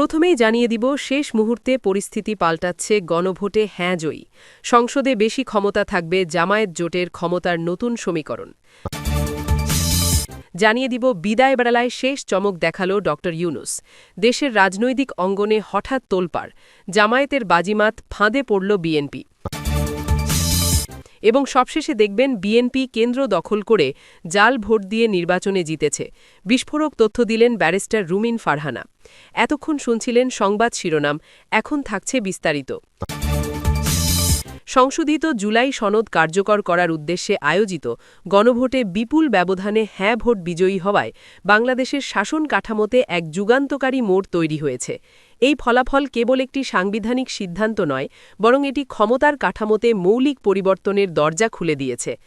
প্রথমেই জানিয়ে দিব শেষ মুহূর্তে পরিস্থিতি পাল্টাচ্ছে গণভোটে হ্যাঁ জয়ী সংসদে বেশি ক্ষমতা থাকবে জামায়াত জোটের ক্ষমতার নতুন সমীকরণ জানিয়ে দিব বিদায় বেড়ালায় শেষ চমক দেখালো ড ইউনূস দেশের রাজনৈতিক অঙ্গনে হঠাৎ তোলপাড় জামায়াতের বাজিমাত ফাঁদে পড়ল বিএনপি এবং সবশেষে দেখবেন বিএনপি কেন্দ্র দখল করে জাল ভোট দিয়ে নির্বাচনে জিতেছে বিস্ফোরক তথ্য দিলেন ব্যারিস্টার রুমিন ফারহানা এতক্ষণ শুনছিলেন সংবাদ শিরোনাম এখন থাকছে বিস্তারিত সংশোধিত জুলাই সনদ কার্যকর করার উদ্দেশ্যে আয়োজিত গণভোটে বিপুল ব্যবধানে হ্যাঁ ভোট বিজয়ী হওয়ায় বাংলাদেশের শাসন কাঠামোতে এক যুগান্তকারী মোড় তৈরি হয়েছে এই ফলাফল কেবল একটি সাংবিধানিক সিদ্ধান্ত নয় বরং এটি ক্ষমতার কাঠামোতে মৌলিক পরিবর্তনের দরজা খুলে দিয়েছে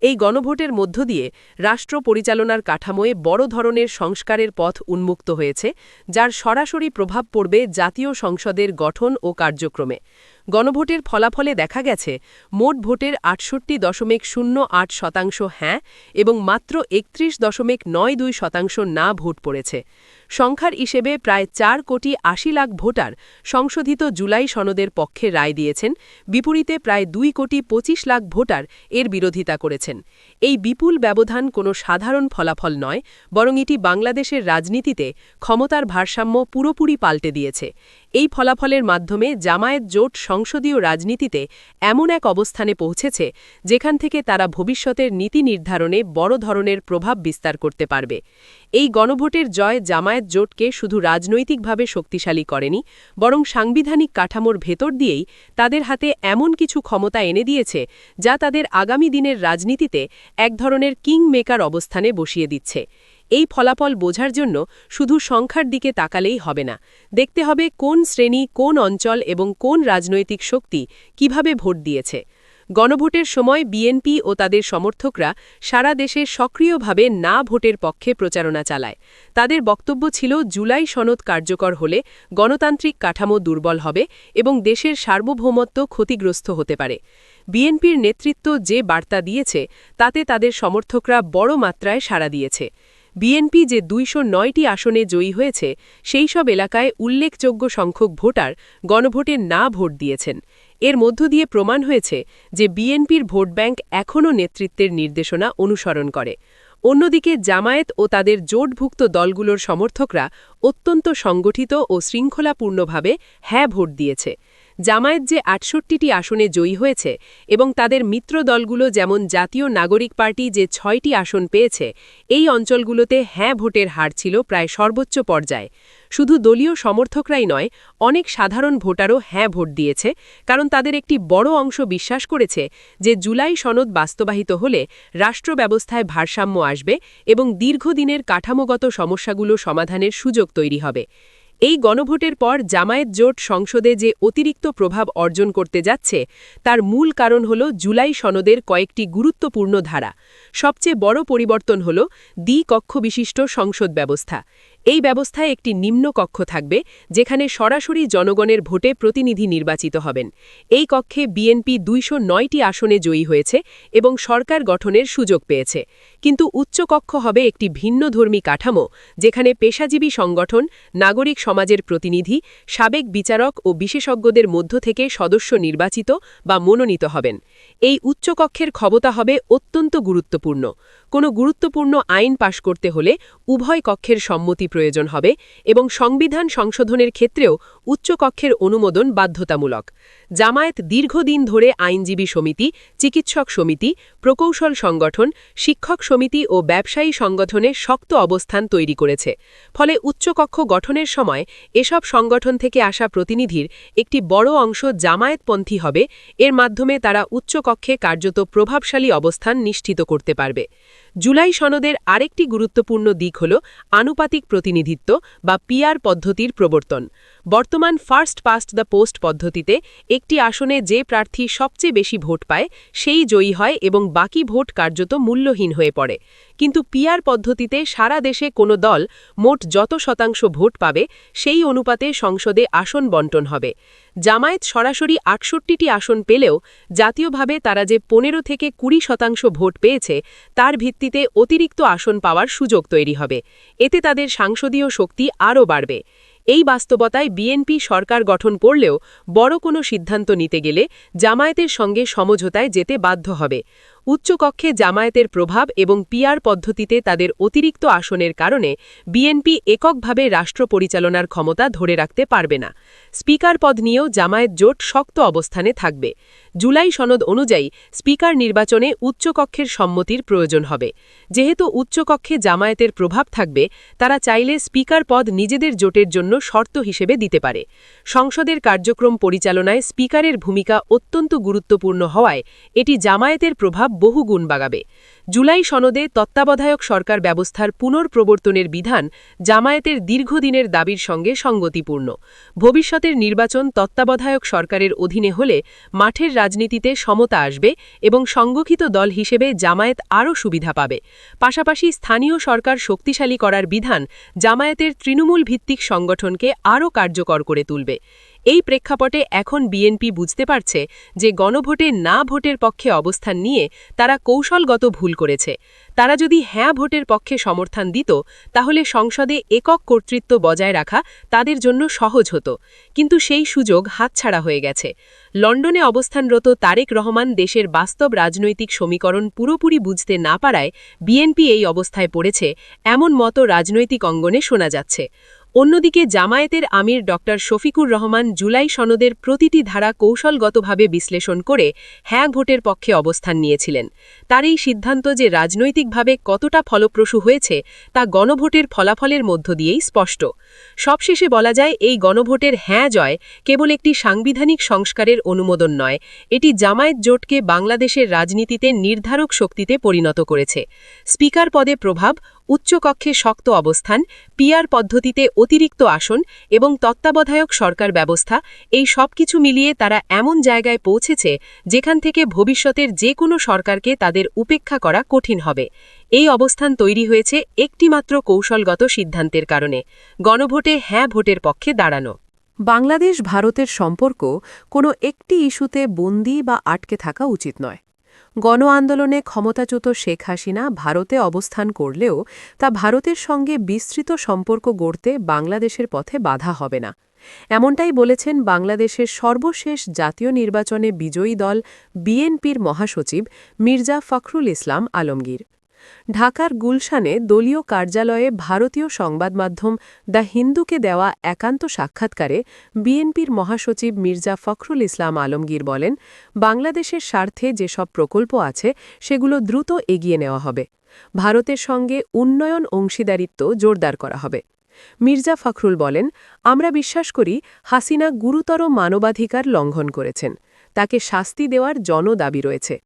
এই গণভোটের মধ্য দিয়ে রাষ্ট্র পরিচালনার কাঠামোয় বড় ধরনের সংস্কারের পথ উন্মুক্ত হয়েছে যার সরাসরি প্রভাব পড়বে জাতীয় সংসদের গঠন ও কার্যক্রমে গণভোটের ফলাফলে দেখা গেছে মোট ভোটের ৬৮.০৮% হ্যাঁ এবং মাত্র ৩১.৯২% না ভোট পড়েছে সংখ্যার হিসেবে প্রায় ৪,৮০,০০,০০০ ভোটার সংশোধিত জুলাই সনদের পক্ষে রায় দিয়েছেন বিপরীতে প্রায় ২,২৫,০০,০০০ ভোটার এর বিরোধিতা করেছেন এই বিপুল ব্যবধান কোনো সাধারণ ফলাফল নয় বরং এটি বাংলাদেশের রাজনীতিতে ক্ষমতার ভারসাম্য পুরোপুরি পাল্টে দিয়েছে এই ফলাফলের মাধ্যমে জামায়াত জোট সংসদীয় রাজনীতিতে এমন এক অবস্থানে পৌঁছেছে যেখান থেকে তারা ভবিষ্যতের নীতি নির্ধারণে বড় ধরনের প্রভাব বিস্তার করতে পারবে এই গণভোটের জয় জামায়াত জোটকে শুধু রাজনৈতিকভাবে শক্তিশালী করেনি বরং সাংবিধানিক কাঠামোর ভেতর দিয়েই তাদের হাতে এমন কিছু ক্ষমতা এনে দিয়েছে যা তাদের আগামী দিনের রাজনীতিতে এক ধরনের কিং মেকার অবস্থানে বসিয়ে দিচ্ছে এই ফলাফল বোঝার জন্য শুধু সংখ্যার দিকে তাকালেই হবে না দেখতে হবে কোন শ্রেণী কোন অঞ্চল এবং কোন রাজনৈতিক শক্তি কিভাবে ভোট দিয়েছে গণভোটের সময় বিএনপি ও তাদের সমর্থকরা সারা দেশে সক্রিয়ভাবে না ভোটের পক্ষে প্রচারণা চালায় তাদের বক্তব্য ছিল জুলাই সনদ কার্যকর হলে গণতান্ত্রিক কাঠামো দুর্বল হবে এবং দেশের সার্বভৌমত্ব ক্ষতিগ্রস্ত হতে পারে বিএনপির নেতৃত্ব যে বার্তা দিয়েছে তাতে তাদের সমর্থকরা বড় মাত্রায় সাড়া দিয়েছে বিএনপি যে ২০৯টি আসনে জয়ী হয়েছে সেই সব এলাকায় উল্লেখযোগ্য সংখ্যক ভোটার গণভোটে না ভোট দিয়েছেন এর মধ্য দিয়ে প্রমাণ হয়েছে যে বিএনপির ভোট ব্যাংক এখনও নেতৃত্বের নির্দেশনা অনুসরণ করে অন্যদিকে জামায়াত ও তাদের জোটভুক্ত দলগুলোর সমর্থকরা অত্যন্ত সংগঠিত ও শৃঙ্খলাপূর্ণভাবে হ্যাঁ ভোট দিয়েছে জামায়াত যে ৬৮টি আসনে জয়ী হয়েছে এবং তাদের মিত্র দলগুলো যেমন জাতীয় নাগরিক পার্টি যে ৬টি আসন পেয়েছে এই অঞ্চলগুলোতে হ্যাঁ ভোটের হার ছিল প্রায় সর্বোচ্চ পর্যায়ে শুধু দলীয় সমর্থকরাই নয় অনেক সাধারণ ভোটারও হ্যাঁ ভোট দিয়েছে কারণ তাদের একটি বড় অংশ বিশ্বাস করেছে যে জুলাই সনদ বাস্তবায়িত হলে রাষ্ট্র ব্যবস্থায় ভারসাম্য আসবে এবং দীর্ঘদিনের কাঠামোগত সমস্যাগুলো সমাধানের সুযোগ তৈরি হবে এই গণভোটের পর জামায়াত জোট সংসদে যে অতিরিক্ত প্রভাব অর্জন করতে যাচ্ছে তার মূল কারণ হল জুলাই সনদের কয়েকটি গুরুত্বপূর্ণ ধারা সবচেয়ে বড় পরিবর্তন হল দ্বিকক্ষ বিশিষ্ট সংসদ ব্যবস্থা এই ব্যবস্থায় একটি নিম্ন কক্ষ থাকবে যেখানে সরাসরি জনগণের ভোটে প্রতিনিধি নির্বাচিত হবেন এই কক্ষে বিএনপি ২০৯টি আসনে জয়ী হয়েছে এবং সরকার গঠনের সুযোগ পেয়েছে কিন্তু উচ্চকক্ষ হবে একটি ভিন্নধর্মী কাঠামো যেখানে পেশাজীবী সংগঠন নাগরিক সমাজের প্রতিনিধি সাবেক বিচারক ও বিশেষজ্ঞদের মধ্য থেকে সদস্য নির্বাচিত বা মনোনীত হবেন এই উচ্চকক্ষের ক্ষমতা হবে অত্যন্ত গুরুত্বপূর্ণ কোনো গুরুত্বপূর্ণ আইন পাশ করতে হলে উভয় কক্ষের সম্মতি প্রয়োজন হবে এবং সংবিধান সংশোধনের ক্ষেত্রেও উচ্চকক্ষের অনুমোদন বাধ্যতামূলক জামায়াত দীর্ঘদিন ধরে আইনজীবী সমিতি চিকিৎসক সমিতি প্রকৌশল সংগঠন শিক্ষক সমিতি ও ব্যবসায়ী সংগঠনে শক্ত অবস্থান তৈরি করেছে ফলে উচ্চকক্ষ গঠনের সময় এসব সংগঠন থেকে আসা প্রতিনিধির একটি বড় অংশ জামায়াতপন্থী হবে এর মাধ্যমে তারা উচ্চকক্ষে কার্যত প্রভাবশালী অবস্থান নিশ্চিত করতে পারবে জুলাই সনদের আরেকটি গুরুত্বপূর্ণ দিক হল আনুপাতিক প্রতিনিধিত্ব বা পিআর পদ্ধতির প্রবর্তন বর্তমান ফার্স্ট পাস্ট দ্য পোস্ট পদ্ধতিতে একটি আসনে যে প্রার্থী সবচেয়ে বেশি ভোট পায় সেই জয়ী হয় এবং বাকি ভোট কার্যত মূল্যহীন হয়ে পড়ে কিন্তু পিআর পদ্ধতিতে সারা দেশে কোনো দল মোট যত শতাংশ ভোট পাবে সেই অনুপাতে সংসদে আসন বণ্টন হবে জামায়াত সরাসরি ৬৮টি আসন পেলেও জাতীয়ভাবে তারা যে ১৫ থেকে ২০% ভোট পেয়েছে তার ভিত্তিতে অতিরিক্ত আসন পাওয়ার সুযোগ তৈরি হবে এতে তাদের সাংসদীয় শক্তি আরও বাড়বে এই বাস্তবতায় বিএনপি সরকার গঠন করলেও বড় কোনো সিদ্ধান্ত নিতে গেলে জামায়াতের সঙ্গে সমঝোতায় যেতে বাধ্য হবে। উচ্চকক্ষে জামায়াতের প্রভাব এবং পিআর পদ্ধতিতে তাদের অতিরিক্ত আসনের কারণে বিএনপি এককভাবে রাষ্ট্র পরিচালনার ক্ষমতা ধরে রাখতে পারবে না। স্পিকার পদ নিয়েও জামায়াত জোট শক্ত অবস্থানে থাকবে। জুলাই সনদ অনুযায়ী স্পিকার নির্বাচনে উচ্চকক্ষের সম্মতির প্রয়োজন হবে। যেহেতু উচ্চকক্ষে জামায়াতের প্রভাব থাকবে, তারা চাইলে স্পিকার পদ নিজেদের জোটের জন্য শর্ত হিসেবে দিতে পারে। সংসদের কার্যক্রম পরিচালনায় স্পিকারের ভূমিকা অত্যন্ত গুরুত্বপূর্ণ হওয়ায় এটি জামায়াতের প্রভাব বহুগুণ বাড়াবে। জুলাই সনদে তত্ত্বাবধায়ক সরকার ব্যবস্থার পুনর্প্রবর্তনের বিধান জামায়াতের দীর্ঘদিনের দাবির সঙ্গে সঙ্গতিপূর্ণ। ভবিষ্যতের নির্বাচন তত্ত্বাবধায়ক সরকারের অধীনে হলে মাঠের রাজনীতিতে সমতা আসবে এবং সংগঠিত দল হিসেবে জামায়াত আরও সুবিধা পাবে। পাশাপাশি স্থানীয় সরকার শক্তিশালী করার বিধান জামায়াতের তৃণমূল ভিত্তিক সংগঠনকে আরও কার্যকর করে তুলবে। এই প্রেক্ষাপটে এখন বিএনপি বুঝতে পারছে যে গণভোটে না ভোটের পক্ষে অবস্থান নিয়ে তারা কৌশলগত ভুল করেছে। তারা যদি হ্যাঁ ভোটের পক্ষে সমর্থন দিত, তাহলে সংসদে একক কর্তৃত্ব বজায় রাখা তাদের জন্য সহজ হতো। কিন্তু সেই সুযোগ হাতছাড়া হয়ে গেছে। লন্ডনে অবস্থানরত তারেক রহমান দেশের বাস্তব রাজনৈতিক সমীকরণ পুরোপুরি বুঝতে না পারায় বিএনপি এই অবস্থায় পড়েছে, এমন মতো রাজনৈতিক অঙ্গনে শোনা যাচ্ছে। অন্যদিকে জামায়াতের আমির ড. শফিকুর রহমান জুলাই সনদের প্রতিটি ধারা কৌশলগতভাবে বিশ্লেষণ করে হ্যাঁ ভোটের পক্ষে অবস্থান নিয়েছিলেন। তার এই সিদ্ধান্ত যে রাজনৈতিকভাবে কতটা ফলপ্রসূ হয়েছে তা গণভোটের ফলাফলের মধ্য দিয়েই স্পষ্ট। সবশেষে বলা যায়, এই গণভোটের হ্যাঁ জয় কেবল একটি সাংবিধানিক সংস্কারের অনুমোদন নয়, এটি জামায়াত জোটকে বাংলাদেশের রাজনীতিতে নির্ধারক শক্তিতে পরিণত করেছে। স্পিকার পদে প্রভাব, উচ্চকক্ষে শক্ত অবস্থান, পিআর পদ্ধতিতে অতিরিক্ত আসন এবং তত্ত্বাবধায়ক সরকার ব্যবস্থা, এই সব কিছু মিলিয়ে তারা এমন জায়গায় পৌঁছেছে যেখান থেকে ভবিষ্যতের যে কোনো সরকারকে তাদের উপেক্ষা করা কঠিন হবে। এই অবস্থান তৈরি হয়েছে একটিমাত্র কৌশলগত সিদ্ধান্তের কারণে, গণভোটে হ্যাঁ ভোটের পক্ষে দাঁড়ানো। বাংলাদেশ ভারতের সম্পর্ক কোনো একটি ইস্যুতে বন্দী বা আটকে থাকা উচিত নয়। গণ আন্দোলনে ক্ষমতাচ্যুত শেখ হাসিনা ভারতে অবস্থান করলেও তা ভারতের সঙ্গে বিস্তৃত সম্পর্ক গড়তে বাংলাদেশের পথে বাধা হবে না। এমনটাই বলেছেন বাংলাদেশের সর্বশেষ জাতীয় নির্বাচনে বিজয়ী দল বিএনপির মহাসচিব মির্জা ফখরুল ইসলাম আলমগীর। ঢাকার গুলশানে দলীয় কার্যালয়ে ভারতীয় সংবাদমাধ্যম দ্য হিন্দুকে দেওয়া একান্ত সাক্ষাৎকারে বিএনপির মহাসচিব মির্জা ফখরুল ইসলাম আলমগীর বলেন, বাংলাদেশের স্বার্থে যেসব প্রকল্প আছে সেগুলো দ্রুত এগিয়ে নেওয়া হবে। ভারতের সঙ্গে উন্নয়ন অংশীদারিত্ব জোরদার করা হবে। মির্জা ফখরুল বলেন, আমরা বিশ্বাস করি হাসিনা গুরুতর মানবাধিকার লঙ্ঘন করেছেন। তাকে শাস্তি দেওয়ার জনদাবি রয়েছে।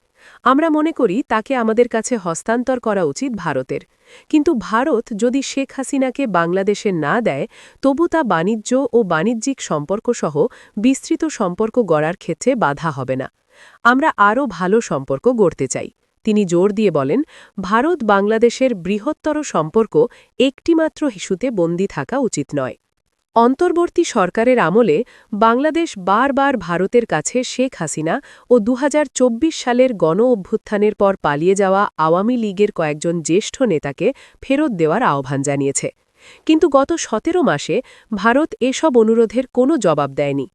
আমরা মনে করি তাকে আমাদের কাছে হস্তান্তর করা উচিত ভারতের। কিন্তু ভারত যদি শেখ হাসিনাকে বাংলাদেশে না দেয়, তবু তা বাণিজ্য ও বাণিজ্যিক সম্পর্কসহ বিস্তৃত সম্পর্ক গড়ার ক্ষেত্রে বাধা হবে না। আমরা আরও ভালো সম্পর্ক গড়তে চাই। তিনি জোর দিয়ে বলেন, ভারত বাংলাদেশের বৃহত্তর সম্পর্ক একটিমাত্র ইস্যুতে বন্দী থাকা উচিত নয়। অন্তর্বর্তী সরকারের আমলে বাংলাদেশ বারবার ভারতের কাছে শেখ হাসিনা ও ২০২৪ সালের গণ অভ্যুত্থানের পর পালিয়ে যাওয়া আওয়ামী লীগের কয়েকজন জ্যেষ্ঠ নেতাকে ফেরত দেওয়ার আহ্বান জানিয়েছে। কিন্তু গত ১৭ মাসে ভারত এসব অনুরোধের কোনো জবাব দেয়নি।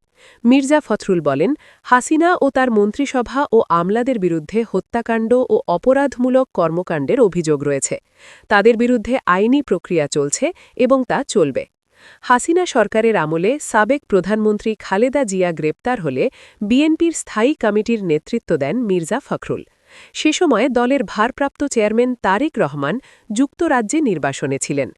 মির্জা ফখরুল বলেন, হাসিনা ও তার মন্ত্রিসভা ও আমলাদের বিরুদ্ধে হত্যাকাণ্ড ও অপরাধমূলক কর্মকাণ্ডের অভিযোগ রয়েছে। তাদের বিরুদ্ধে আইনি প্রক্রিয়া চলছে এবং তা চলবে। হাসিনা সরকারের আমলে সাবেক প্রধানমন্ত্রী খালেদা জিয়া গ্রেপ্তার হলে বিএনপির স্থায়ী কমিটির নেতৃত্ব দেন মির্জা ফখরুল। সে সময় দলের ভারপ্রাপ্ত চেয়ারম্যান তারেক রহমান যুক্তরাজ্যে নির্বাসনে ছিলেন।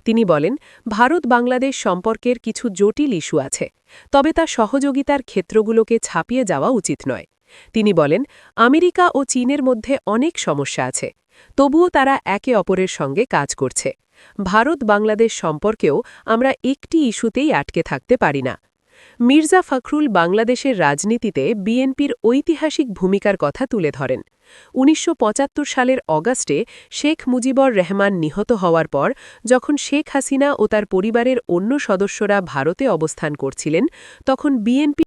তিনি বলেন, ভারত বাংলাদেশ সম্পর্কের কিছু জটিল ইস্যু আছে, তবে তা সহযোগিতার ক্ষেত্রগুলোকে ছাপিয়ে যাওয়া উচিত নয়। তিনি বলেন, আমেরিকা ও চীনের মধ্যে অনেক সমস্যা আছে, তবুও তারা একে অপরের সঙ্গে কাজ করছে। ভারত বাংলাদেশ সম্পর্কেও আমরা একটি ইস্যুতেই আটকে থাকতে পারি না। মির্জা ফখরুল বাংলাদেশের রাজনীতিতে বিএনপির ঐতিহাসিক ভূমিকার কথা তুলে ধরেন। ১৯৭৫ সালের অগাস্টে শেখ মুজিবুর রহমান নিহত হওয়ার পর যখন শেখ হাসিনা ও তার পরিবারের অন্য সদস্যরা ভারতে অবস্থান করছিলেন, তখন বিএনপি